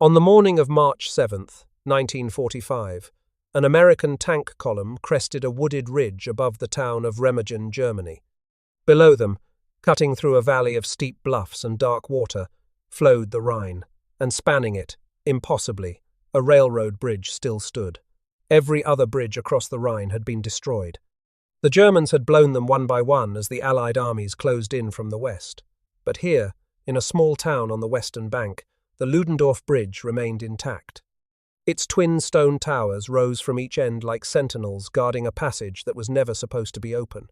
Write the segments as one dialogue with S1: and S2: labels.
S1: On the morning of March 7th, 1945, an American tank column crested a wooded ridge above the town of Remagen, Germany. Below them, cutting through a valley of steep bluffs and dark water, flowed the Rhine, and spanning it, impossibly, a railroad bridge still stood. Every other bridge across the Rhine had been destroyed. The Germans had blown them one by one as the Allied armies closed in from the west. But here, in a small town on the western bank, the Ludendorff Bridge remained intact. Its twin stone towers rose from each end like sentinels guarding a passage that was never supposed to be open.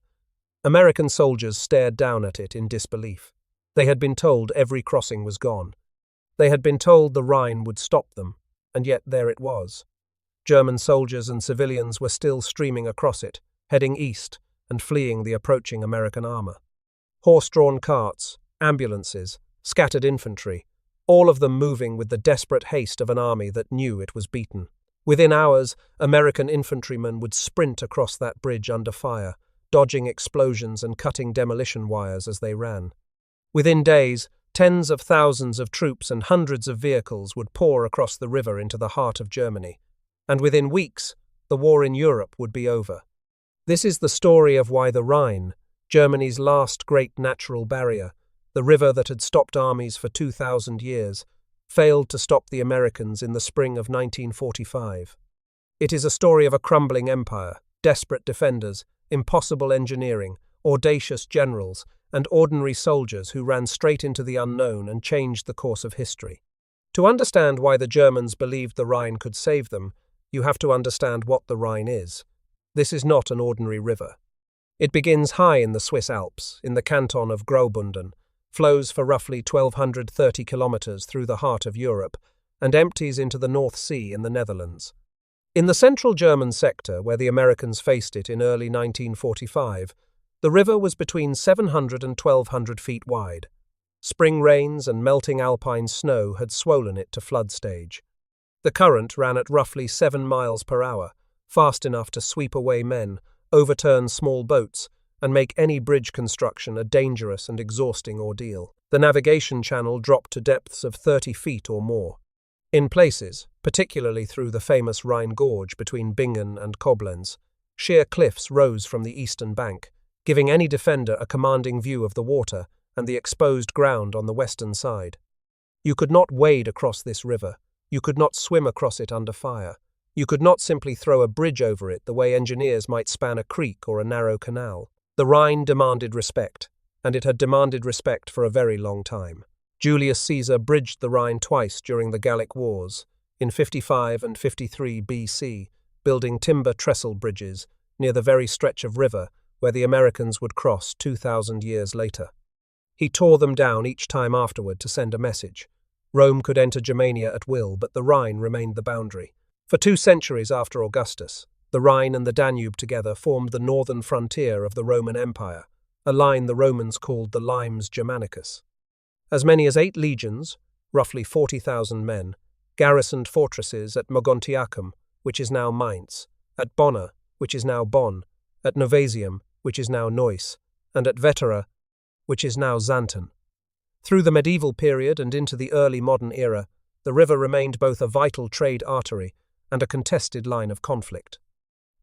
S1: American soldiers stared down at it in disbelief. They had been told every crossing was gone. They had been told the Rhine would stop them, and yet there it was. German soldiers and civilians were still streaming across it, heading east and fleeing the approaching American armor. Horse-drawn carts, ambulances, scattered infantry, all of them moving with the desperate haste of an army that knew it was beaten. Within hours, American infantrymen would sprint across that bridge under fire, dodging explosions and cutting demolition wires as they ran. Within days, tens of thousands of troops and hundreds of vehicles would pour across the river into the heart of Germany. And within weeks, the war in Europe would be over. This is the story of why the Rhine, Germany's last great natural barrier, the river that had stopped armies for 2,000 years, failed to stop the Americans in the spring of 1945. It is a story of a crumbling empire, desperate defenders, impossible engineering, audacious generals, and ordinary soldiers who ran straight into the unknown and changed the course of history. To understand why the Germans believed the Rhine could save them, you have to understand what the Rhine is. This is not an ordinary river. It begins high in the Swiss Alps, in the canton of Graubünden, flows for roughly 1,230 kilometers through the heart of Europe, and empties into the North Sea in the Netherlands. In the central German sector, where the Americans faced it in early 1945, the river was between 700 and 1,200 feet wide. Spring rains and melting alpine snow had swollen it to flood stage. The current ran at roughly 7 miles per hour, fast enough to sweep away men, overturn small boats, and make any bridge construction a dangerous and exhausting ordeal. The navigation channel dropped to depths of 30 feet or more. In places, particularly through the famous Rhine Gorge between Bingen and Koblenz, sheer cliffs rose from the eastern bank, giving any defender a commanding view of the water and the exposed ground on the western side. You could not wade across this river. You could not swim across it under fire. You could not simply throw a bridge over it the way engineers might span a creek or a narrow canal. The Rhine demanded respect, and it had demanded respect for a very long time. Julius Caesar bridged the Rhine twice during the Gallic Wars, in 55 and 53 BC, building timber trestle bridges near the very stretch of river where the Americans would cross 2,000 years later. He tore them down each time afterward to send a message. Rome could enter Germania at will, but the Rhine remained the boundary. For 2 centuries after Augustus, the Rhine and the Danube together formed the northern frontier of the Roman Empire, a line the Romans called the Limes Germanicus. As many as 8 legions, roughly 40,000 men, garrisoned fortresses at Mogontiacum, which is now Mainz, at Bonn, which is now Bonn, at Novasium, which is now Neuss, and at Vetera, which is now Xanten. Through the medieval period and into the early modern era, the river remained both a vital trade artery and a contested line of conflict.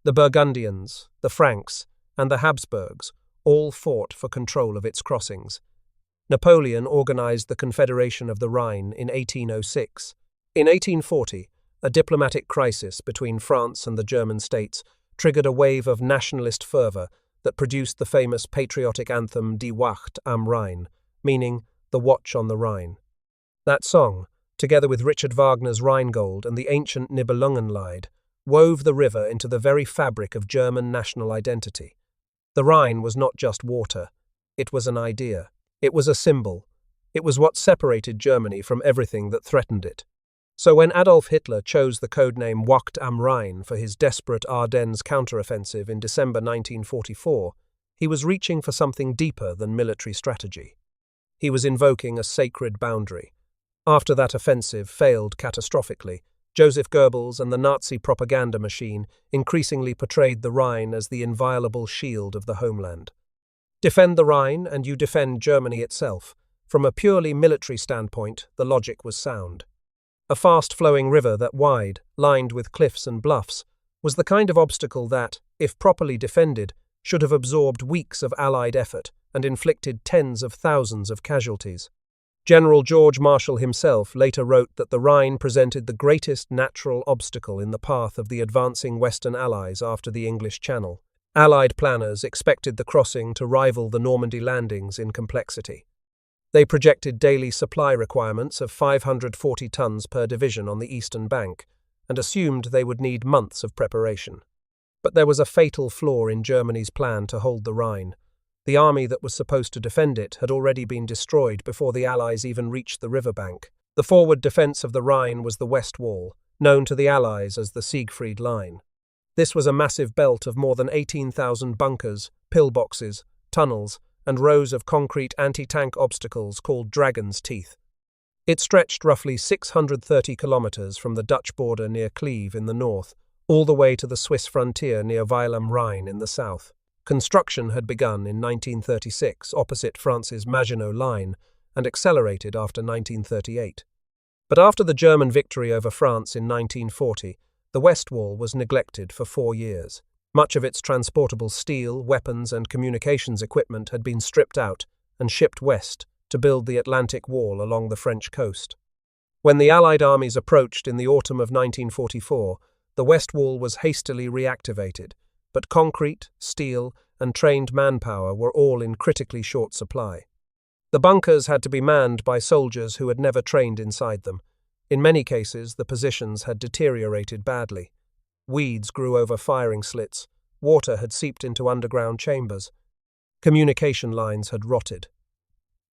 S1: The Burgundians, the Franks, and the Habsburgs all fought for control of its crossings. Napoleon organized the Confederation of the Rhine in 1806. In 1840, a diplomatic crisis between France and the German states triggered a wave of nationalist fervor that produced the famous patriotic anthem Die Wacht am Rhein, meaning the Watch on the Rhine. That song, together with Richard Wagner's Rheingold and the ancient Nibelungenlied, wove the river into the very fabric of German national identity. The Rhine was not just water. It was an idea. It was a symbol. It was what separated Germany from everything that threatened it. So when Adolf Hitler chose the codename Wacht am Rhein for his desperate Ardennes counteroffensive in December 1944, he was reaching for something deeper than military strategy. He was invoking a sacred boundary. After that offensive failed catastrophically, Joseph Goebbels and the Nazi propaganda machine increasingly portrayed the Rhine as the inviolable shield of the homeland. Defend the Rhine and you defend Germany itself. From a purely military standpoint, the logic was sound. A fast-flowing river that wide, lined with cliffs and bluffs, was the kind of obstacle that, if properly defended, should have absorbed weeks of Allied effort and inflicted tens of thousands of casualties. General George Marshall himself later wrote that the Rhine presented the greatest natural obstacle in the path of the advancing Western Allies after the English Channel. Allied planners expected the crossing to rival the Normandy landings in complexity. They projected daily supply requirements of 540 tons per division on the eastern bank, and assumed they would need months of preparation. But there was a fatal flaw in Germany's plan to hold the Rhine. The army that was supposed to defend it had already been destroyed before the Allies even reached the riverbank. The forward defence of the Rhine was the West Wall, known to the Allies as the Siegfried Line. This was a massive belt of more than 18,000 bunkers, pillboxes, tunnels, and rows of concrete anti-tank obstacles called Dragon's Teeth. It stretched roughly 630 kilometers from the Dutch border near Cleve in the north, all the way to the Swiss frontier near Weil am Rhein in the south. Construction had begun in 1936 opposite France's Maginot Line and accelerated after 1938. But after the German victory over France in 1940, the West Wall was neglected for 4 years. Much of its transportable steel, weapons, and communications equipment had been stripped out and shipped west to build the Atlantic Wall along the French coast. When the Allied armies approached in the autumn of 1944, the West Wall was hastily reactivated, but concrete, steel, and trained manpower were all in critically short supply. The bunkers had to be manned by soldiers who had never trained inside them. In many cases, the positions had deteriorated badly. Weeds grew over firing slits, water had seeped into underground chambers, communication lines had rotted.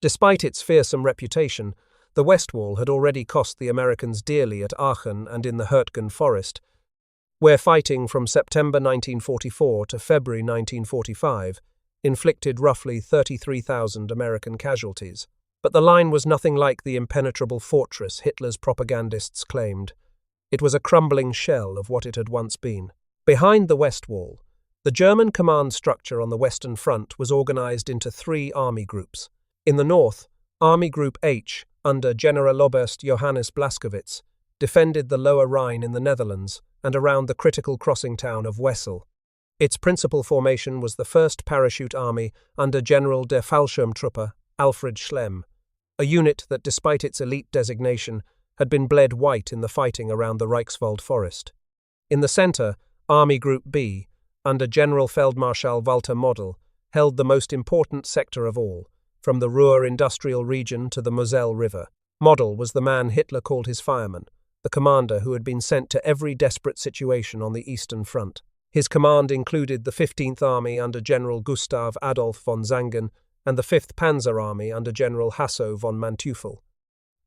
S1: Despite its fearsome reputation, the West Wall had already cost the Americans dearly at Aachen and in the Hurtgen Forest, where fighting from September 1944 to February 1945 inflicted roughly 33,000 American casualties. But the line was nothing like the impenetrable fortress Hitler's propagandists claimed. It was a crumbling shell of what it had once been. Behind the West Wall, the German command structure on the Western Front was organized into 3 army groups. In the north, Army Group H, under Generaloberst Johannes Blaskowitz, defended the Lower Rhine in the Netherlands and around the critical crossing town of Wessel. Its principal formation was the 1st Parachute Army under General der Fallschirmtruppe Alfred Schlemm, a unit that, despite its elite designation, had been bled white in the fighting around the Reichswald Forest. In the center, Army Group B, under General Feldmarschall Walter Model, held the most important sector of all, from the Ruhr industrial region to the Moselle River. Model was the man Hitler called his fireman, the commander who had been sent to every desperate situation on the Eastern Front. His command included the 15th Army under General Gustav Adolf von Zangen and the 5th Panzer Army under General Hasso von Manteuffel,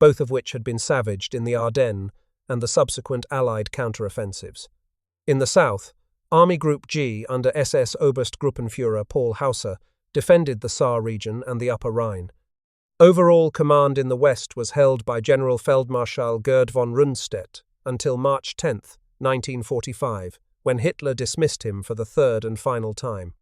S1: both of which had been savaged in the Ardennes and the subsequent Allied counteroffensives. In the south, Army Group G under SS Oberstgruppenführer Paul Hauser defended the Saar region and the Upper Rhine. Overall command in the west was held by General Feldmarschall Gerd von Rundstedt until March 10, 1945, when Hitler dismissed him for the 3rd and final time.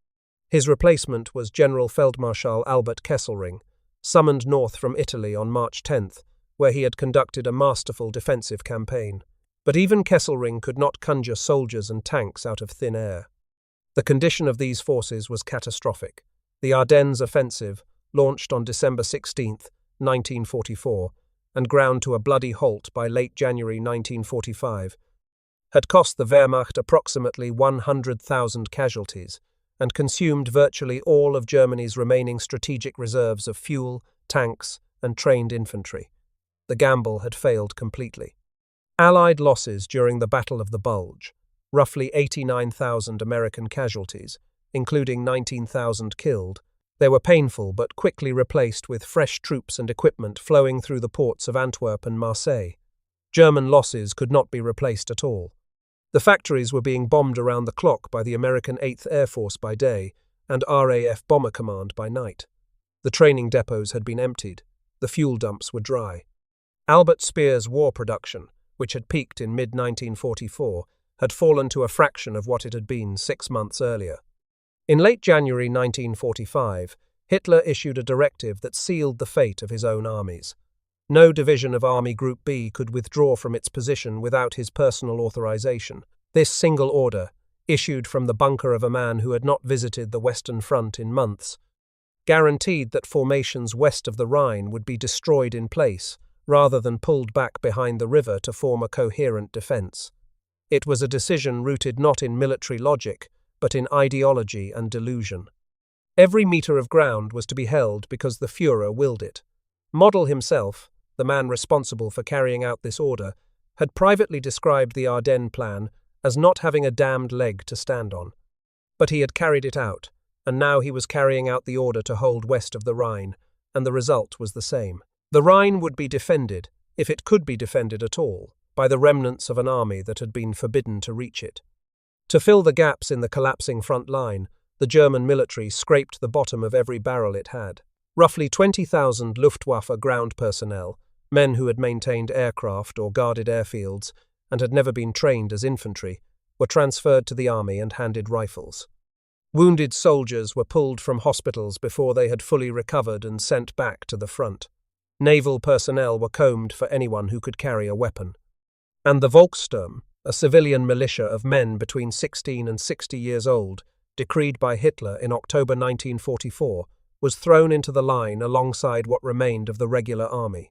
S1: His replacement was General Feldmarschall Albert Kesselring, summoned north from Italy on March 10th, where he had conducted a masterful defensive campaign. But even Kesselring could not conjure soldiers and tanks out of thin air. The condition of these forces was catastrophic. The Ardennes offensive, launched on December 16, 1944, and ground to a bloody halt by late January 1945, had cost the Wehrmacht approximately 100,000 casualties and consumed virtually all of Germany's remaining strategic reserves of fuel, tanks, and trained infantry. The gamble had failed completely. Allied losses during the Battle of the Bulge, roughly 89,000 American casualties, including 19,000 killed. They were painful but quickly replaced with fresh troops and equipment flowing through the ports of Antwerp and Marseille. German losses could not be replaced at all. The factories were being bombed around the clock by the American 8th Air Force by day and RAF Bomber Command by night. The training depots had been emptied. The fuel dumps were dry. Albert Speer's war production, which had peaked in mid-1944, had fallen to a fraction of what it had been 6 months earlier. In late January 1945, Hitler issued a directive that sealed the fate of his own armies. No division of Army Group B could withdraw from its position without his personal authorization. This single order, issued from the bunker of a man who had not visited the Western Front in months, guaranteed that formations west of the Rhine would be destroyed in place, rather than pulled back behind the river to form a coherent defense. It was a decision rooted not in military logic, but in ideology and delusion. Every meter of ground was to be held because the Führer willed it. Model himself, the man responsible for carrying out this order, had privately described the Ardennes plan as not having a damned leg to stand on. But he had carried it out, and now he was carrying out the order to hold west of the Rhine, and the result was the same. The Rhine would be defended, if it could be defended at all, by the remnants of an army that had been forbidden to reach it. To fill the gaps in the collapsing front line, the German military scraped the bottom of every barrel it had. Roughly 20,000 Luftwaffe ground personnel, men who had maintained aircraft or guarded airfields and had never been trained as infantry, were transferred to the army and handed rifles. Wounded soldiers were pulled from hospitals before they had fully recovered and sent back to the front. Naval personnel were combed for anyone who could carry a weapon. And the Volkssturm, a civilian militia of men between 16 and 60 years old, decreed by Hitler in October 1944, was thrown into the line alongside what remained of the regular army.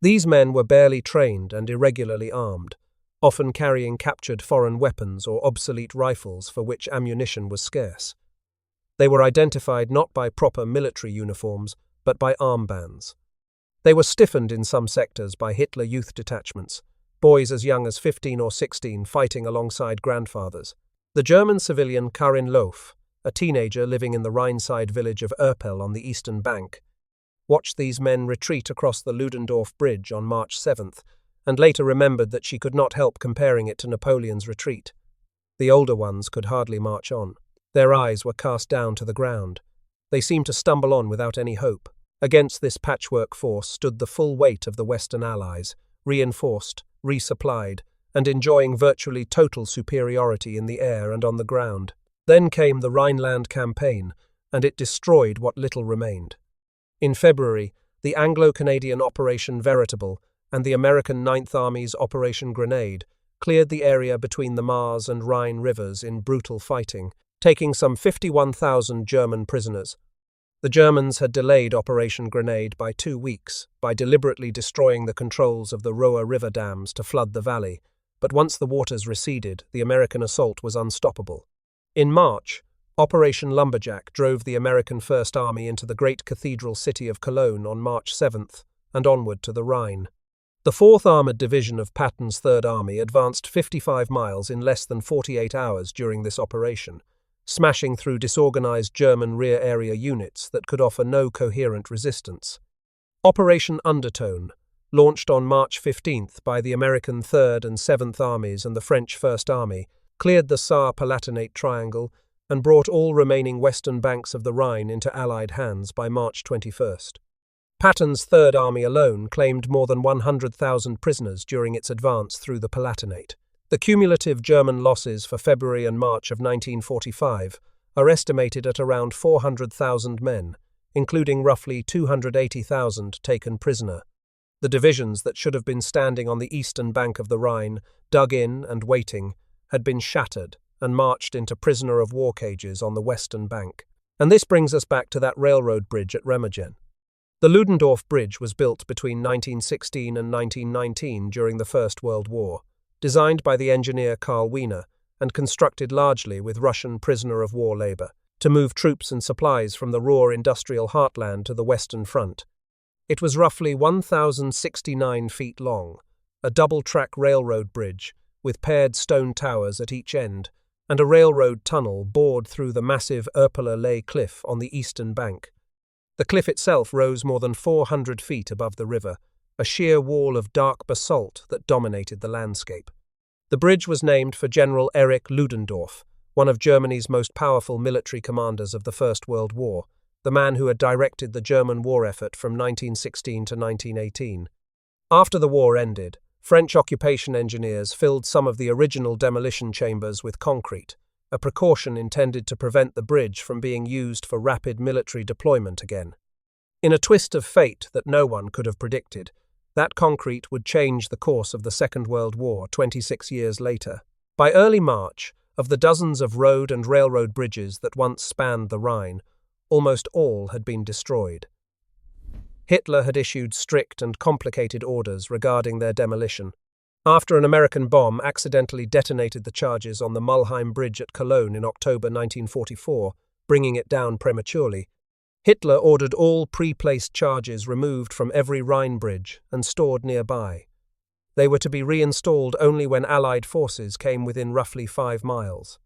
S1: These men were barely trained and irregularly armed, often carrying captured foreign weapons or obsolete rifles for which ammunition was scarce. They were identified not by proper military uniforms, but by armbands. They were stiffened in some sectors by Hitler Youth detachments, boys as young as 15 or 16 fighting alongside grandfathers. The German civilian Karin Lof, a teenager living in the Rhine-side village of Erpel on the eastern bank, watched these men retreat across the Ludendorff Bridge on March 7th, and later remembered that she could not help comparing it to Napoleon's retreat. The older ones could hardly march on. Their eyes were cast down to the ground. They seemed to stumble on without any hope. Against this patchwork force stood the full weight of the Western Allies, reinforced, resupplied, and enjoying virtually total superiority in the air and on the ground. Then came the Rhineland campaign, and it destroyed what little remained. In February, the Anglo-Canadian Operation Veritable and the American Ninth Army's Operation Grenade cleared the area between the Maas and Rhine rivers in brutal fighting, taking some 51,000 German prisoners. The Germans had delayed Operation Grenade by 2 weeks by deliberately destroying the controls of the Ruhr River dams to flood the valley, but once the waters receded, the American assault was unstoppable. In March, Operation Lumberjack drove the American First Army into the great cathedral city of Cologne on March 7th and onward to the Rhine. The 4th Armoured Division of Patton's Third Army advanced 55 miles in less than 48 hours during this operation, smashing through disorganized German rear area units that could offer no coherent resistance. Operation Undertone, launched on March 15th by the American 3rd and 7th Armies and the French First Army, cleared the Saar-Palatinate Triangle and brought all remaining western banks of the Rhine into Allied hands by March 21st. Patton's Third Army alone claimed more than 100,000 prisoners during its advance through the Palatinate. The cumulative German losses for February and March of 1945 are estimated at around 400,000 men, including roughly 280,000 taken prisoner. The divisions that should have been standing on the eastern bank of the Rhine, dug in and waiting, had been shattered and marched into prisoner-of-war cages on the western bank. And this brings us back to that railroad bridge at Remagen. The Ludendorff Bridge was built between 1916 and 1919 during the First World War, designed by the engineer Karl Wiener and constructed largely with Russian prisoner-of-war labor, to move troops and supplies from the Ruhr industrial heartland to the Western Front. It was roughly 1,069 feet long, a double-track railroad bridge with paired stone towers at each end, and a railroad tunnel bored through the massive Erpeler Lay cliff on the eastern bank. The cliff itself rose more than 400 feet above the river, a sheer wall of dark basalt that dominated the landscape. The bridge was named for General Erich Ludendorff, one of Germany's most powerful military commanders of the First World War, the man who had directed the German war effort from 1916 to 1918. After the war ended, French occupation engineers filled some of the original demolition chambers with concrete, a precaution intended to prevent the bridge from being used for rapid military deployment again. In a twist of fate that no one could have predicted, That concrete would change the course of the Second World War 26 years later. By early March, of the dozens of road and railroad bridges that once spanned the Rhine, almost all had been destroyed. Hitler had issued strict and complicated orders regarding their demolition. After an American bomb accidentally detonated the charges on the Mulheim Bridge at Cologne in October 1944, bringing it down prematurely, Hitler ordered all pre-placed charges removed from every Rhine bridge and stored nearby. They were to be reinstalled only when Allied forces came within roughly 5 miles.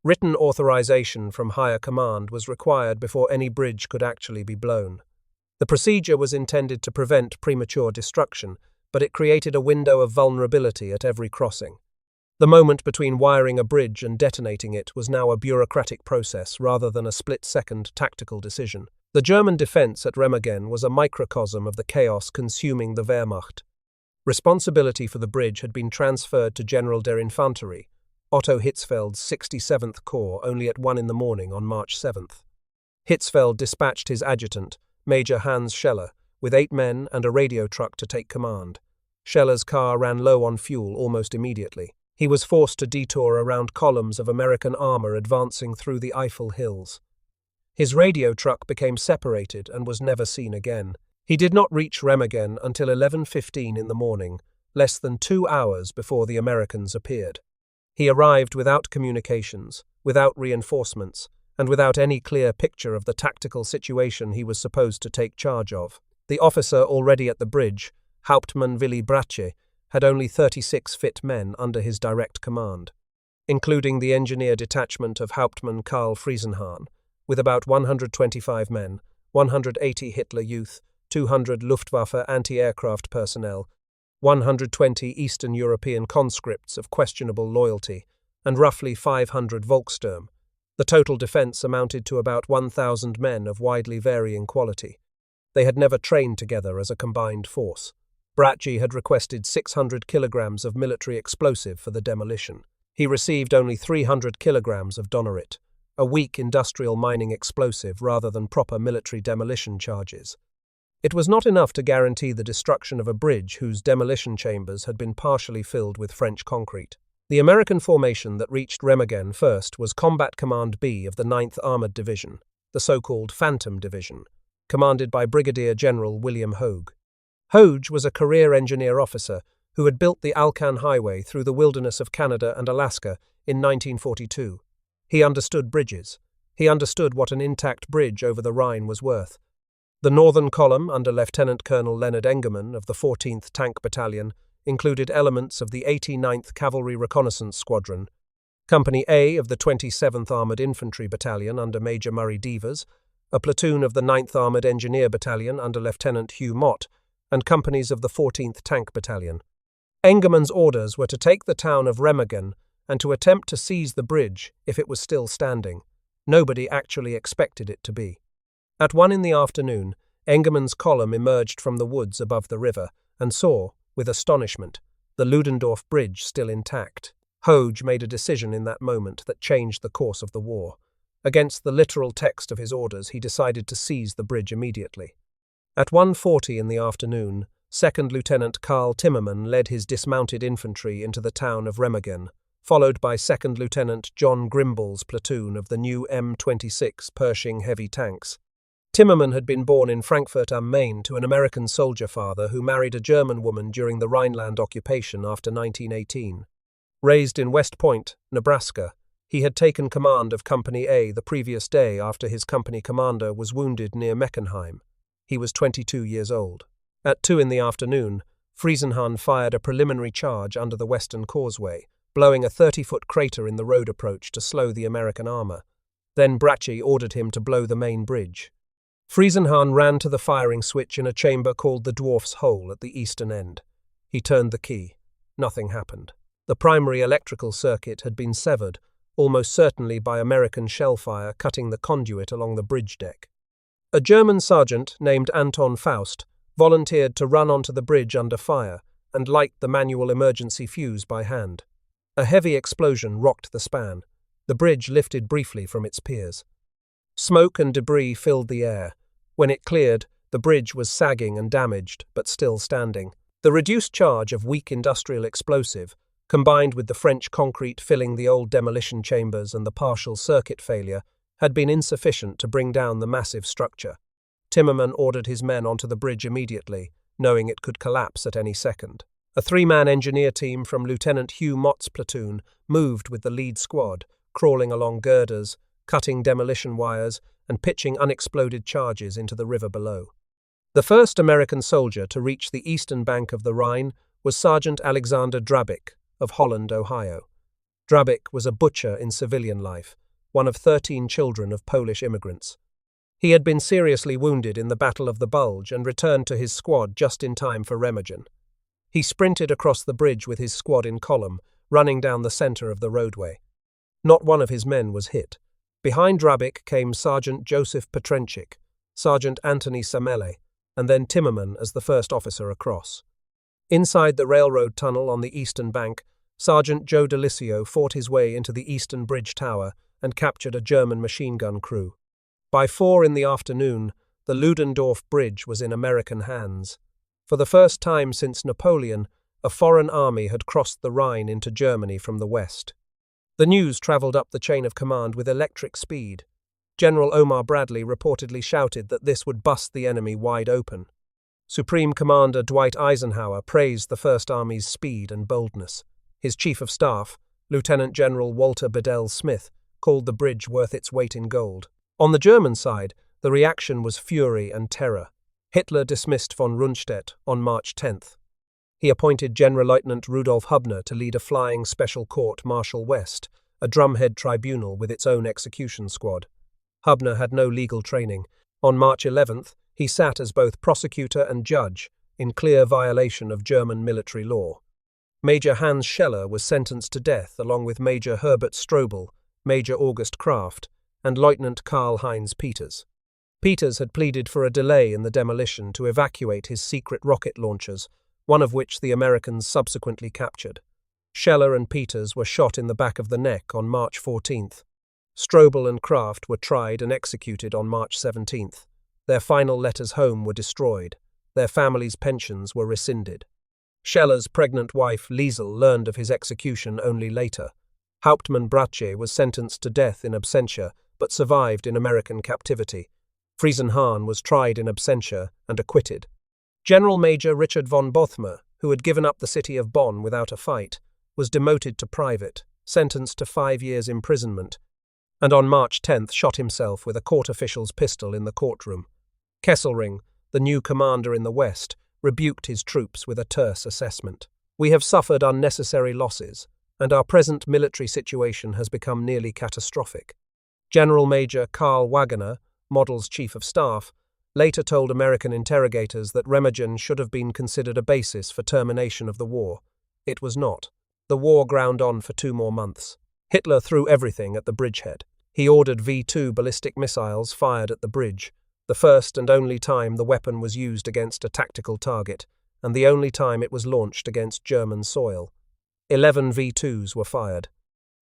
S1: Written authorization from higher command was required before any bridge could actually be blown. The procedure was intended to prevent premature destruction, but it created a window of vulnerability at every crossing. The moment between wiring a bridge and detonating it was now a bureaucratic process rather than a split-second tactical decision. The German defense at Remagen was a microcosm of the chaos consuming the Wehrmacht. Responsibility for the bridge had been transferred to General der Infanterie, Otto Hitzfeld's 67th Corps, only at 1 a.m. on March 7th. Hitzfeld dispatched his adjutant, Major Hans Scheller, with 8 men and a radio truck to take command. Scheller's car ran low on fuel almost immediately. He was forced to detour around columns of American armor advancing through the Eifel Hills. His radio truck became separated and was never seen again. He did not reach Remagen until 11:15 in the morning, less than 2 hours before the Americans appeared. He arrived without communications, without reinforcements, and without any clear picture of the tactical situation he was supposed to take charge of. The officer already at the bridge, Hauptmann Willy Brache, had only 36 fit men under his direct command, including the engineer detachment of Hauptmann Karl Friesenhahn, with about 125 men, 180 Hitler Youth, 200 Luftwaffe anti-aircraft personnel, 120 Eastern European conscripts of questionable loyalty, and roughly 500 Volkssturm. The total defense amounted to about 1,000 men of widely varying quality. They had never trained together as a combined force. Brache had requested 600 kilograms of military explosive for the demolition. He received only 300 kilograms of Donnerit, a weak industrial mining explosive rather than proper military demolition charges. It was not enough to guarantee the destruction of a bridge whose demolition chambers had been partially filled with French concrete. The American formation that reached Remagen first was Combat Command B of the 9th Armored Division, the so-called Phantom Division, commanded by Brigadier General William Hoge. Hoge was a career engineer officer who had built the Alcan Highway through the wilderness of Canada and Alaska in 1942. He understood bridges. He understood what an intact bridge over the Rhine was worth. The Northern Column, under Lieutenant Colonel Leonard Engerman of the 14th Tank Battalion, included elements of the 89th Cavalry Reconnaissance Squadron, Company A of the 27th Armoured Infantry Battalion under Major Murray Devers, a platoon of the 9th Armoured Engineer Battalion under Lieutenant Hugh Mott, and companies of the 14th Tank Battalion. Engerman's orders were to take the town of Remagen and to attempt to seize the bridge if it was still standing. Nobody actually expected it to be. At 1 p.m, Engerman's column emerged from the woods above the river and saw, with astonishment, the Ludendorff Bridge still intact. Hoge made a decision in that moment that changed the course of the war. Against the literal text of his orders, he decided to seize the bridge immediately. At 1:40 in the afternoon, 2nd Lieutenant Karl Timmerman led his dismounted infantry into the town of Remagen, followed by 2nd Lieutenant John Grimball's platoon of the new M26 Pershing heavy tanks. Timmerman had been born in Frankfurt am Main to an American soldier father who married a German woman during the Rhineland occupation after 1918. Raised in West Point, Nebraska, he had taken command of Company A the previous day after his company commander was wounded near Meckenheim. He was 22 years old. At 2 p.m, Friesenhahn fired a preliminary charge under the Western Causeway, blowing a 30-foot crater in the road approach to slow the American armor. Then Brache ordered him to blow the main bridge. Friesenhahn ran to the firing switch in a chamber called the Dwarf's Hole at the eastern end. He turned the key. Nothing happened. The primary electrical circuit had been severed, almost certainly by American shellfire cutting the conduit along the bridge deck. A German sergeant named Anton Faust volunteered to run onto the bridge under fire and light the manual emergency fuse by hand. A heavy explosion rocked the span. The bridge lifted briefly from its piers. Smoke and debris filled the air. When it cleared, the bridge was sagging and damaged, but still standing. The reduced charge of weak industrial explosive, combined with the French concrete filling the old demolition chambers and the partial circuit failure, had been insufficient to bring down the massive structure. Timmerman ordered his men onto the bridge immediately, knowing it could collapse at any second. A three-man engineer team from Lieutenant Hugh Mott's platoon moved with the lead squad, crawling along girders, cutting demolition wires, and pitching unexploded charges into the river below. The first American soldier to reach the eastern bank of the Rhine was Sergeant Alexander Drabick of Holland, Ohio. Drabick was a butcher in civilian life, one of 13 children of Polish immigrants. He had been seriously wounded in the Battle of the Bulge and returned to his squad just in time for Remagen. He sprinted across the bridge with his squad in column, running down the center of the roadway. Not one of his men was hit. Behind Drabick came Sergeant Joseph Petrenchik, Sergeant Anthony Samele, and then Timmerman as the first officer across. Inside the railroad tunnel on the eastern bank, Sergeant Joe Delisio fought his way into the eastern bridge tower and captured a German machine gun crew. By 4 in the afternoon, the Ludendorff Bridge was in American hands. For the first time since Napoleon, a foreign army had crossed the Rhine into Germany from the west. The news travelled up the chain of command with electric speed. General Omar Bradley reportedly shouted that this would bust the enemy wide open. Supreme Commander Dwight Eisenhower praised the First Army's speed and boldness. His Chief of Staff, Lieutenant General Walter Bedell Smith, called the bridge worth its weight in gold. On the German side, the reaction was fury and terror. Hitler dismissed von Rundstedt on March 10th. He appointed Generalleutnant Rudolf Hübner to lead a flying special court Marshal West, a drumhead tribunal with its own execution squad. Hübner had no legal training. On March 11th, he sat as both prosecutor and judge, in clear violation of German military law. Major Hans Scheller was sentenced to death along with Major Herbert Strobel, Major August Kraft, and Lieutenant Karl-Heinz Peters. Peters had pleaded for a delay in the demolition to evacuate his secret rocket launchers, one of which the Americans subsequently captured. Scheller and Peters were shot in the back of the neck on March 14th. Strobel and Kraft were tried and executed on March 17th. Their final letters home were destroyed. Their families' pensions were rescinded. Scheller's pregnant wife Liesel learned of his execution only later. Hauptmann Brache was sentenced to death in absentia, but survived in American captivity. Friesenhahn was tried in absentia and acquitted. General Major Richard von Bothmer, who had given up the city of Bonn without a fight, was demoted to private, sentenced to 5 years' imprisonment, and on March 10th shot himself with a court official's pistol in the courtroom. Kesselring, the new commander in the West, rebuked his troops with a terse assessment. "We have suffered unnecessary losses, and our present military situation has become nearly catastrophic." General Major Karl Wagener, Model's chief of staff, later told American interrogators that Remagen should have been considered a basis for termination of the war. It was not. The war ground on for 2 more months. Hitler threw everything at the bridgehead. He ordered V-2 ballistic missiles fired at the bridge, the first and only time the weapon was used against a tactical target, and the only time it was launched against German soil. 11 V-2s were fired.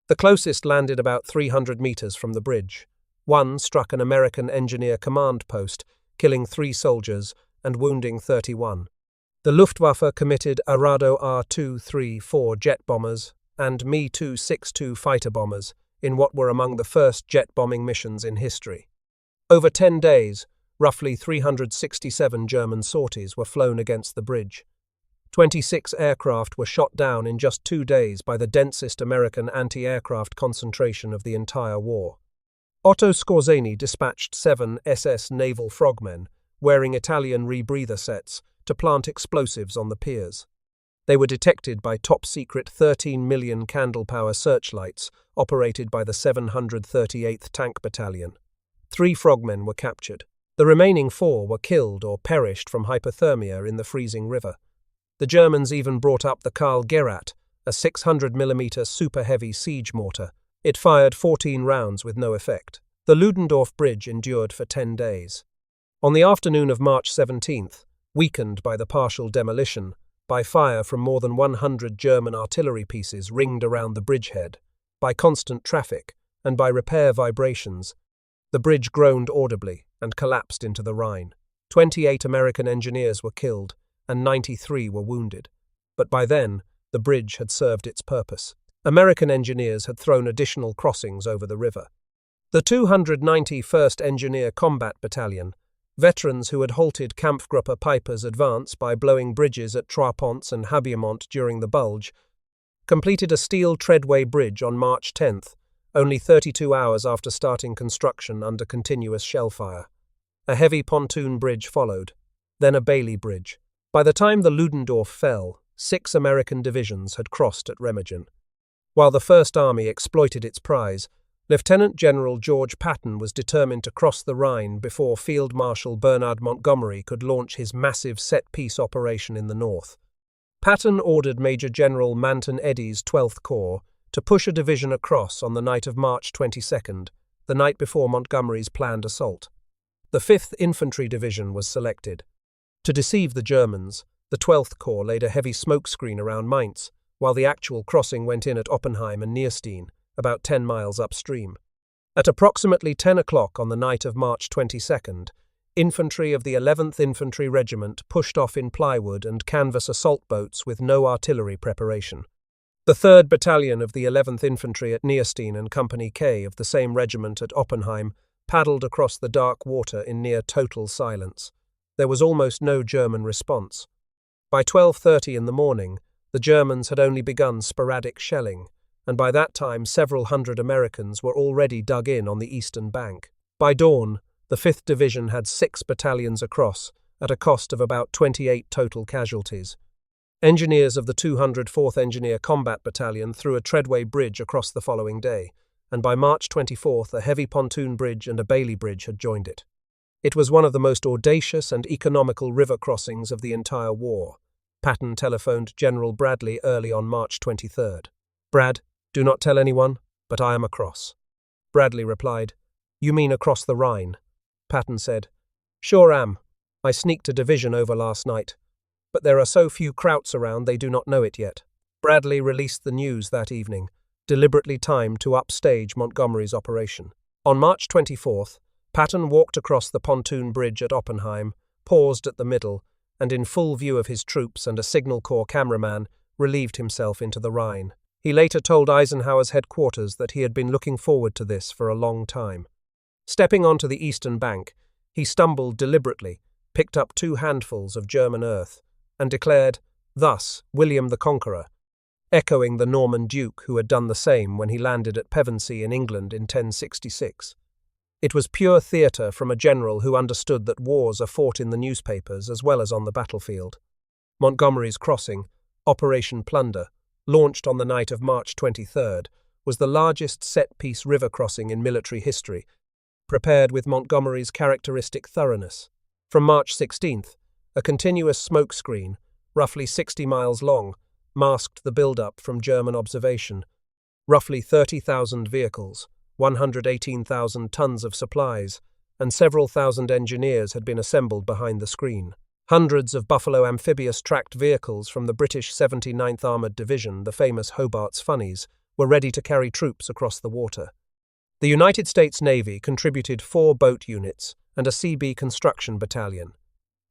S1: The closest landed about 300 meters from the bridge. One struck an American engineer command post, killing 3 soldiers and wounding 31. The Luftwaffe committed Arado R-234 jet bombers and Me-262 fighter bombers in what were among the first jet bombing missions in history. Over 10 days, roughly 367 German sorties were flown against the bridge. 26 aircraft were shot down in just 2 days by the densest American anti-aircraft concentration of the entire war. Otto Skorzeny dispatched 7 SS naval frogmen, wearing Italian rebreather sets, to plant explosives on the piers. They were detected by top-secret 13 million candle-power searchlights operated by the 738th Tank Battalion. 3 frogmen were captured. The remaining 4 were killed or perished from hypothermia in the freezing river. The Germans even brought up the Karl Gerät, a 600mm super-heavy siege mortar. It fired 14 rounds with no effect. The Ludendorff Bridge endured for 10 days. On the afternoon of March 17th, weakened by the partial demolition, by fire from more than 100 German artillery pieces ringed around the bridgehead, by constant traffic, and by repair vibrations, the bridge groaned audibly and collapsed into the Rhine. 28 American engineers were killed, and 93 were wounded. But by then, the bridge had served its purpose. American engineers had thrown additional crossings over the river. The 291st Engineer Combat Battalion, veterans who had halted Kampfgruppe Piper's advance by blowing bridges at Trois-Ponts and Habiemont during the Bulge, completed a steel treadway bridge on March 10th, only 32 hours after starting construction under continuous shellfire. A heavy pontoon bridge followed, then a Bailey Bridge. By the time the Ludendorff fell, 6 American divisions had crossed at Remagen. While the First Army exploited its prize, Lieutenant General George Patton was determined to cross the Rhine before Field Marshal Bernard Montgomery could launch his massive set-piece operation in the north. Patton ordered Major General Manton Eddy's 12th Corps to push a division across on the night of March 22nd, the night before Montgomery's planned assault. The 5th Infantry Division was selected. To deceive the Germans, the 12th Corps laid a heavy smokescreen around Mainz, while the actual crossing went in at Oppenheim and Nierstein, about 10 miles upstream. At approximately 10 o'clock on the night of March 22nd, infantry of the 11th Infantry Regiment pushed off in plywood and canvas assault boats with no artillery preparation. The 3rd Battalion of the 11th Infantry at Nierstein and Company K of the same regiment at Oppenheim paddled across the dark water in near total silence. There was almost no German response. By 12:30 in the morning, the Germans had only begun sporadic shelling, and by that time several hundred Americans were already dug in on the eastern bank. By dawn, the 5th Division had 6 battalions across, at a cost of about 28 total casualties. Engineers of the 204th Engineer Combat Battalion threw a treadway bridge across the following day, and by March 24th a heavy pontoon bridge and a Bailey Bridge had joined it. It was one of the most audacious and economical river crossings of the entire war. Patton telephoned General Bradley early on March 23rd. "Brad, do not tell anyone, but I am across." Bradley replied, "You mean across the Rhine?" Patton said, "Sure am. I sneaked a division over last night, but there are so few Krauts around they do not know it yet." Bradley released the news that evening, deliberately timed to upstage Montgomery's operation. On March 24th, Patton walked across the pontoon bridge at Oppenheim, paused at the middle, and in full view of his troops and a Signal Corps cameraman, relieved himself into the Rhine. He later told Eisenhower's headquarters that he had been looking forward to this for a long time. Stepping onto the eastern bank, he stumbled deliberately, picked up 2 handfuls of German earth, and declared, "Thus, William the Conqueror," echoing the Norman Duke who had done the same when he landed at Pevensey in England in 1066. It was pure theatre from a general who understood that wars are fought in the newspapers as well as on the battlefield. Montgomery's crossing, Operation Plunder, launched on the night of March 23rd, was the largest set-piece river crossing in military history, prepared with Montgomery's characteristic thoroughness. From March 16th, a continuous smoke screen, roughly 60 miles long, masked the build-up from German observation. Roughly 30,000 vehicles, 118,000 tons of supplies, and several thousand engineers had been assembled behind the screen. Hundreds of Buffalo amphibious tracked vehicles from the British 79th Armoured Division, the famous Hobart's Funnies, were ready to carry troops across the water. The United States Navy contributed 4 boat units and a CB construction battalion.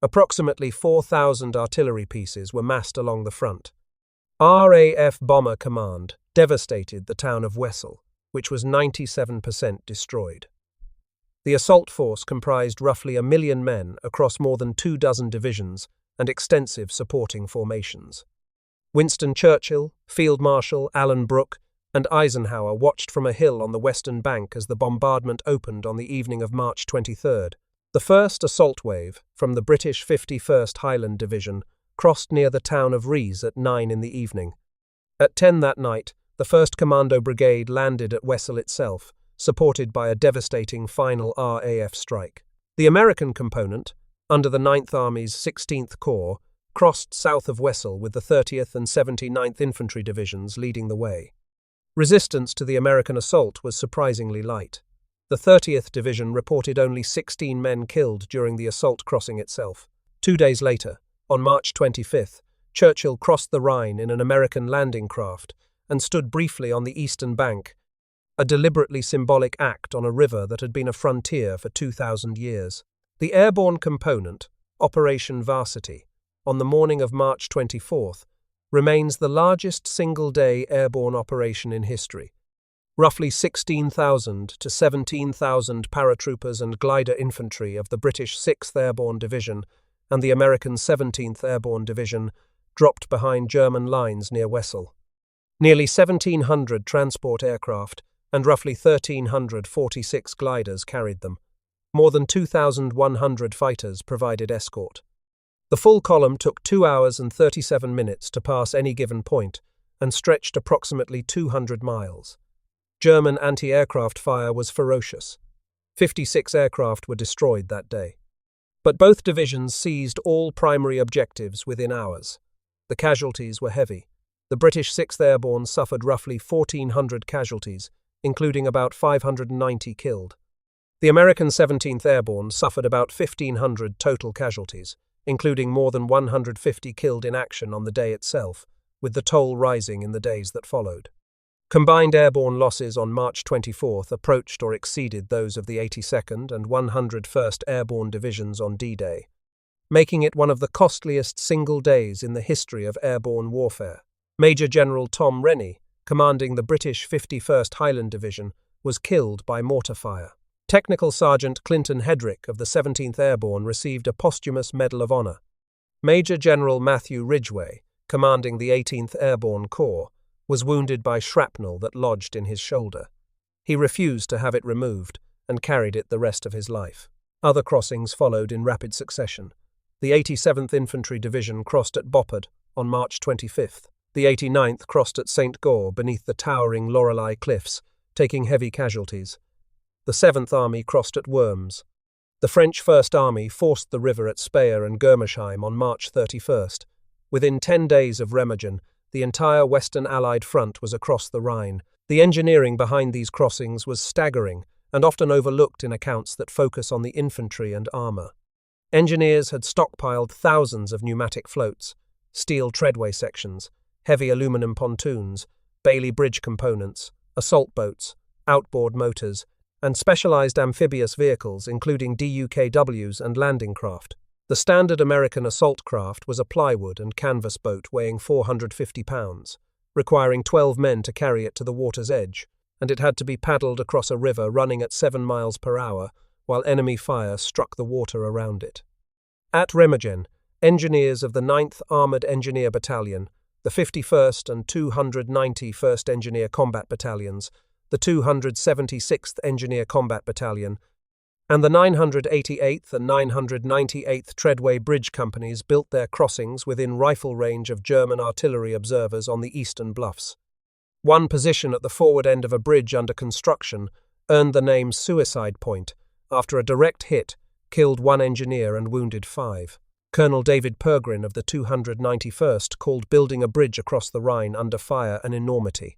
S1: Approximately 4,000 artillery pieces were massed along the front. RAF Bomber Command devastated the town of Wesel, which was 97% destroyed. The assault force comprised roughly 1 million men across more than 24 divisions and extensive supporting formations. Winston Churchill, Field Marshal Alan Brooke, and Eisenhower watched from a hill on the western bank as the bombardment opened on the evening of March 23rd. The first assault wave, from the British 51st Highland Division, crossed near the town of Ries at 9 in the evening. At 10 that night, the 1st Commando Brigade landed at Wesel itself, supported by a devastating final RAF strike. The American component, under the 9th Army's 16th Corps, crossed south of Wesel with the 30th and 79th Infantry Divisions leading the way. Resistance to the American assault was surprisingly light. The 30th Division reported only 16 men killed during the assault crossing itself. 2 days later, on March 25th, Churchill crossed the Rhine in an American landing craft and stood briefly on the eastern bank, a deliberately symbolic act on a river that had been a frontier for 2,000 years. The airborne component, Operation Varsity, on the morning of March 24th, remains the largest single-day airborne operation in history. Roughly 16,000 to 17,000 paratroopers and glider infantry of the British 6th Airborne Division and the American 17th Airborne Division dropped behind German lines near Wesel. Nearly 1,700 transport aircraft and roughly 1,346 gliders carried them. More than 2,100 fighters provided escort. The full column took 2 hours and 37 minutes to pass any given point and stretched approximately 200 miles. German anti-aircraft fire was ferocious. 56 aircraft were destroyed that day. But both divisions seized all primary objectives within hours. The casualties were heavy. The British 6th Airborne suffered roughly 1,400 casualties, including about 590 killed. The American 17th Airborne suffered about 1,500 total casualties, including more than 150 killed in action on the day itself, with the toll rising in the days that followed. Combined airborne losses on March 24th approached or exceeded those of the 82nd and 101st Airborne Divisions on D-Day, making it one of the costliest single days in the history of airborne warfare. Major General Tom Rennie, commanding the British 51st Highland Division, was killed by mortar fire. Technical Sergeant Clinton Hedrick of the 17th Airborne received a posthumous Medal of Honor. Major General Matthew Ridgway, commanding the 18th Airborne Corps, was wounded by shrapnel that lodged in his shoulder. He refused to have it removed and carried it the rest of his life. Other crossings followed in rapid succession. The 87th Infantry Division crossed at Boppard on March 25th. The 89th crossed at St. Goar beneath the towering Lorelei Cliffs, taking heavy casualties. The 7th Army crossed at Worms. The French First Army forced the river at Speyer and Germersheim on March 31st. Within 10 days of Remagen, the entire Western Allied front was across the Rhine. The engineering behind these crossings was staggering and often overlooked in accounts that focus on the infantry and armour. Engineers had stockpiled thousands of pneumatic floats, steel treadway sections, heavy aluminum pontoons, Bailey Bridge components, assault boats, outboard motors, and specialized amphibious vehicles including DUKWs and landing craft. The standard American assault craft was a plywood and canvas boat weighing 450 pounds, requiring 12 men to carry it to the water's edge, and it had to be paddled across a river running at 7 miles per hour while enemy fire struck the water around it. At Remagen, engineers of the 9th Armoured Engineer Battalion, the 51st and 291st Engineer Combat Battalions, the 276th Engineer Combat Battalion, and the 988th and 998th Treadway Bridge Companies built their crossings within rifle range of German artillery observers on the eastern bluffs. One position at the forward end of a bridge under construction earned the name Suicide Point after a direct hit killed 1 engineer and wounded 5. Colonel David Pergrin of the 291st called building a bridge across the Rhine under fire an enormity.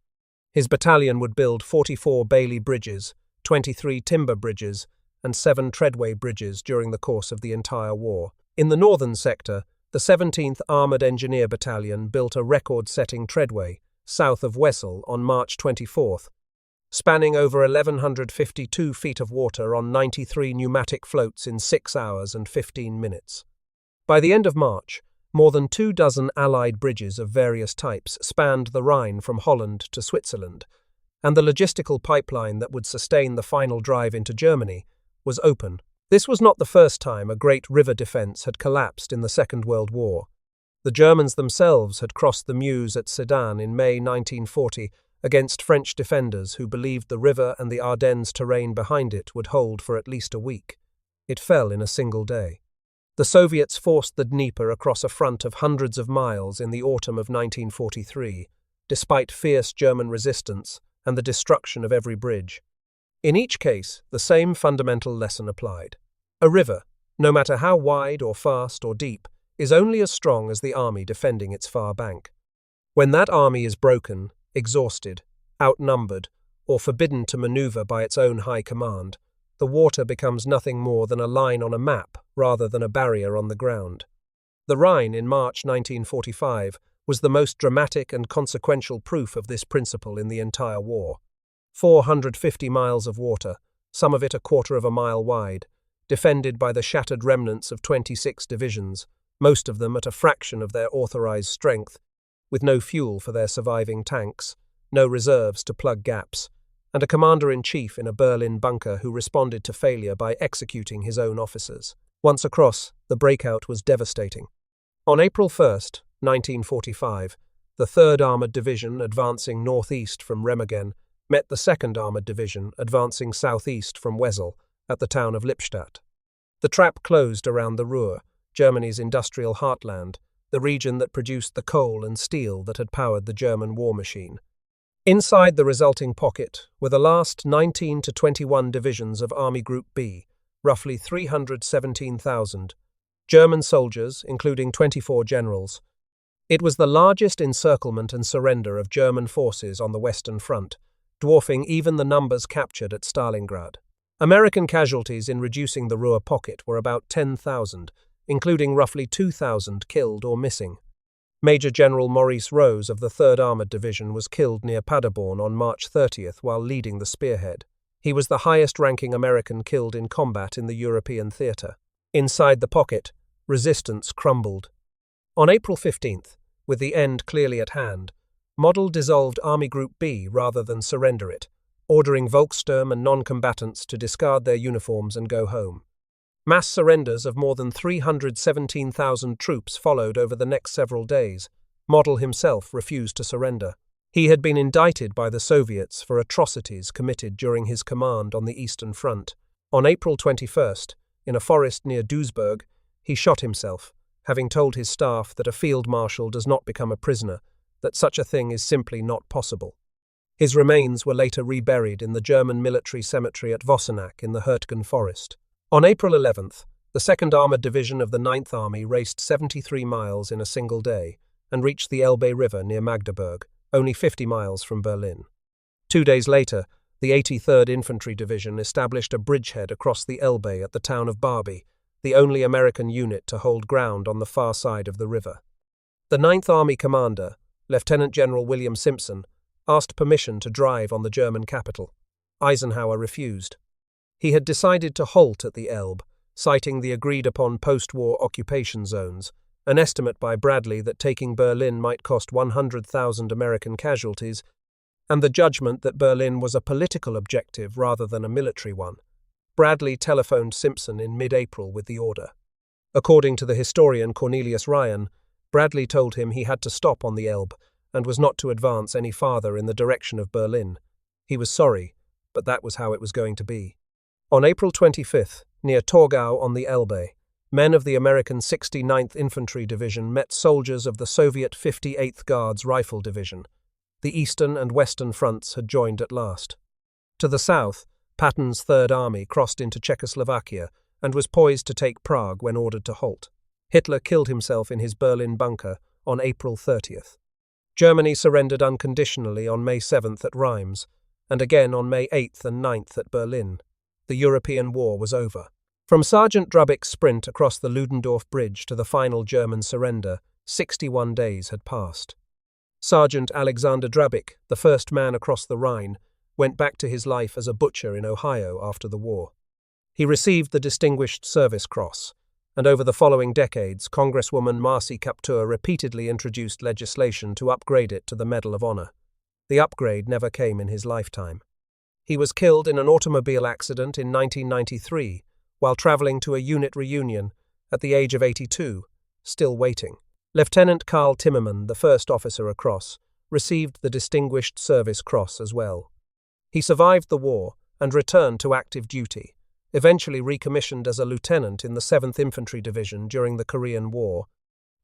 S1: His battalion would build 44 Bailey bridges, 23 timber bridges, and 7 treadway bridges during the course of the entire war. In the northern sector, the 17th Armoured Engineer Battalion built a record-setting treadway south of Wesel on March 24th, spanning over 1,152 feet of water on 93 pneumatic floats in 6 hours and 15 minutes. By the end of March, more than 24 Allied bridges of various types spanned the Rhine from Holland to Switzerland, and the logistical pipeline that would sustain the final drive into Germany was open. This was not the first time a great river defence had collapsed in the Second World War. The Germans themselves had crossed the Meuse at Sedan in May 1940 against French defenders who believed the river and the Ardennes terrain behind it would hold for at least a week. It fell in a single day. The Soviets forced the Dnieper across a front of hundreds of miles in the autumn of 1943, despite fierce German resistance and the destruction of every bridge. In each case, the same fundamental lesson applied. A river, no matter how wide or fast or deep, is only as strong as the army defending its far bank. When that army is broken, exhausted, outnumbered, or forbidden to maneuver by its own high command, the water becomes nothing more than a line on a map rather than a barrier on the ground. The Rhine in March 1945 was the most dramatic and consequential proof of this principle in the entire war. 450 miles of water, some of it a quarter of a mile wide, defended by the shattered remnants of 26 divisions, most of them at a fraction of their authorized strength, with no fuel for their surviving tanks, no reserves to plug gaps, and a commander-in-chief in a Berlin bunker who responded to failure by executing his own officers. Once across, the breakout was devastating. On April 1st, 1945, the 3rd Armoured Division, advancing northeast from Remagen, met the 2nd Armoured Division, advancing southeast from Wesel, at the town of Lippstadt. The trap closed around the Ruhr, Germany's industrial heartland, the region that produced the coal and steel that had powered the German war machine. Inside the resulting pocket were the last 19 to 21 divisions of Army Group B, roughly 317,000, German soldiers, including 24 generals. It was the largest encirclement and surrender of German forces on the Western Front, dwarfing even the numbers captured at Stalingrad. American casualties in reducing the Ruhr Pocket were about 10,000, including roughly 2,000 killed or missing. Major General Maurice Rose of the 3rd Armoured Division was killed near Paderborn on March 30th while leading the spearhead. He was the highest-ranking American killed in combat in the European theatre. Inside the pocket, resistance crumbled. On April 15th, with the end clearly at hand, Model dissolved Army Group B rather than surrender it, ordering Volkssturm and non-combatants to discard their uniforms and go home. Mass surrenders of more than 317,000 troops followed over the next several days. Model himself refused to surrender. He had been indicted by the Soviets for atrocities committed during his command on the Eastern Front. On April 21st, in a forest near Duisburg, he shot himself, having told his staff that a field marshal does not become a prisoner, that such a thing is simply not possible. His remains were later reburied in the German military cemetery at Vossenack in the Hürtgen forest. On April 11th, the 2nd Armoured Division of the 9th Army raced 73 miles in a single day and reached the Elbe River near Magdeburg, only 50 miles from Berlin. 2 days later, the 83rd Infantry Division established a bridgehead across the Elbe at the town of Barbie, the only American unit to hold ground on the far side of the river. The 9th Army commander, Lieutenant General William Simpson, asked permission to drive on the German capital. Eisenhower refused. He had decided to halt at the Elbe, citing the agreed-upon post-war occupation zones, an estimate by Bradley that taking Berlin might cost 100,000 American casualties, and the judgment that Berlin was a political objective rather than a military one. Bradley telephoned Simpson in mid-April with the order. According to the historian Cornelius Ryan, Bradley told him he had to stop on the Elbe and was not to advance any farther in the direction of Berlin. He was sorry, but that was how it was going to be. On April 25th, near Torgau on the Elbe, men of the American 69th Infantry Division met soldiers of the Soviet 58th Guards Rifle Division. The eastern and western fronts had joined at last. To the south, Patton's 3rd Army crossed into Czechoslovakia and was poised to take Prague when ordered to halt. Hitler killed himself in his Berlin bunker on April 30th. Germany surrendered unconditionally on May 7th at Reims, and again on May 8th and 9th at Berlin. The European war was over. From Sergeant Drubick's sprint across the Ludendorff Bridge to the final German surrender, 61 days had passed. Sergeant Alexander Drubick, the first man across the Rhine, went back to his life as a butcher in Ohio after the war. He received the Distinguished Service Cross, and over the following decades, Congresswoman Marcy Kaptur repeatedly introduced legislation to upgrade it to the Medal of Honor. The upgrade never came in his lifetime. He was killed in an automobile accident in 1993 while traveling to a unit reunion at the age of 82, still waiting. Lieutenant Karl Timmerman, the first officer across, received the Distinguished Service Cross as well. He survived the war and returned to active duty, eventually recommissioned as a lieutenant in the 7th Infantry Division during the Korean War,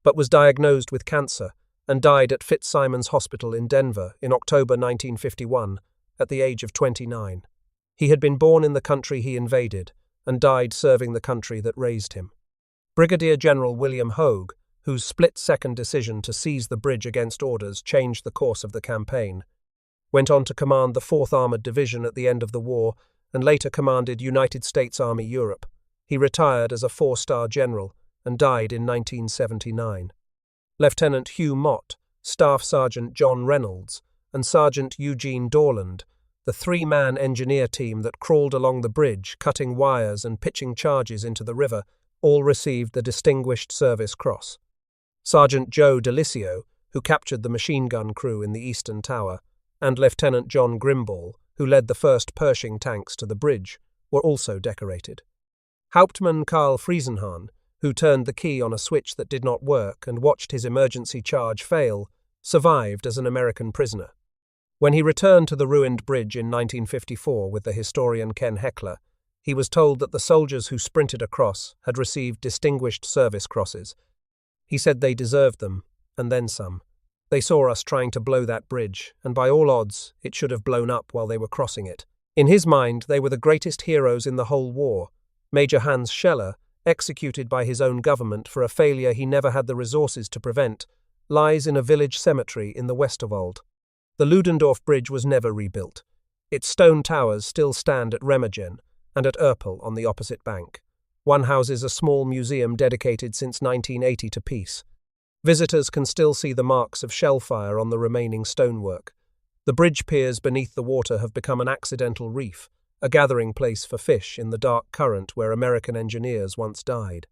S1: but was diagnosed with cancer and died at Fitzsimons Hospital in Denver in October 1951 at the age of 29. He had been born in the country he invaded and died serving the country that raised him. Brigadier General William Hogue, whose split-second decision to seize the bridge against orders changed the course of the campaign, went on to command the 4th Armored Division at the end of the war and later commanded United States Army Europe. He retired as a 4-star general and died in 1979. Lieutenant Hugh Mott, Staff Sergeant John Reynolds, and Sergeant Eugene Dorland, the 3-man engineer team that crawled along the bridge, cutting wires and pitching charges into the river, all received the Distinguished Service Cross. Sergeant Joe Delisio, who captured the machine gun crew in the Eastern Tower, and Lieutenant John Grimball, who led the first Pershing tanks to the bridge, were also decorated. Hauptmann Karl Friesenhahn, who turned the key on a switch that did not work and watched his emergency charge fail, survived as an American prisoner. When he returned to the ruined bridge in 1954 with the historian Ken Heckler, he was told that the soldiers who sprinted across had received Distinguished Service Crosses. He said they deserved them, and then some. They saw us trying to blow that bridge, and by all odds, it should have blown up while they were crossing it. In his mind, they were the greatest heroes in the whole war. Major Hans Scheller, executed by his own government for a failure he never had the resources to prevent, lies in a village cemetery in the Westerwald. The Ludendorff Bridge was never rebuilt. Its stone towers still stand at Remagen and at Erpel on the opposite bank. One houses a small museum dedicated since 1980 to peace. Visitors can still see the marks of shellfire on the remaining stonework. The bridge piers beneath the water have become an accidental reef, a gathering place for fish in the dark current where American engineers once died.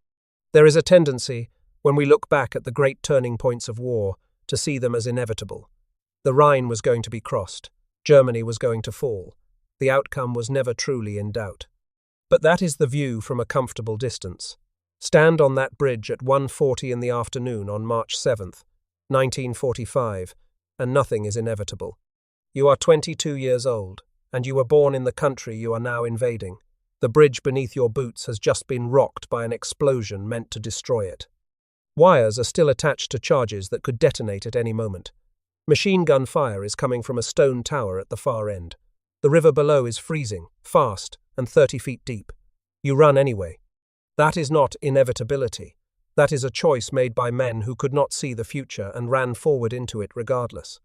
S1: There is a tendency, when we look back at the great turning points of war, to see them as inevitable. The Rhine was going to be crossed. Germany was going to fall. The outcome was never truly in doubt. But that is the view from a comfortable distance. Stand on that bridge at 1:40 in the afternoon on March 7th, 1945, and nothing is inevitable. You are 22 years old, and you were born in the country you are now invading. The bridge beneath your boots has just been rocked by an explosion meant to destroy it. Wires are still attached to charges that could detonate at any moment. Machine gun fire is coming from a stone tower at the far end. The river below is freezing, fast, and 30 feet deep. You run anyway. That is not inevitability. That is a choice made by men who could not see the future and ran forward into it regardless.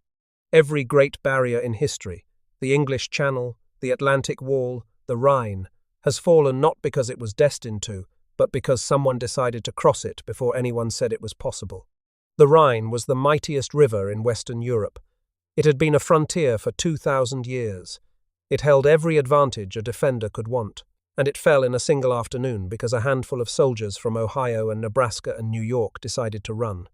S1: Every great barrier in history, the English Channel, the Atlantic Wall, the Rhine, has fallen not because it was destined to, but because someone decided to cross it before anyone said it was possible. The Rhine was the mightiest river in Western Europe. It had been a frontier for 2,000 years. It held every advantage a defender could want, and it fell in a single afternoon because a handful of soldiers from Ohio and Nebraska and New York decided to run.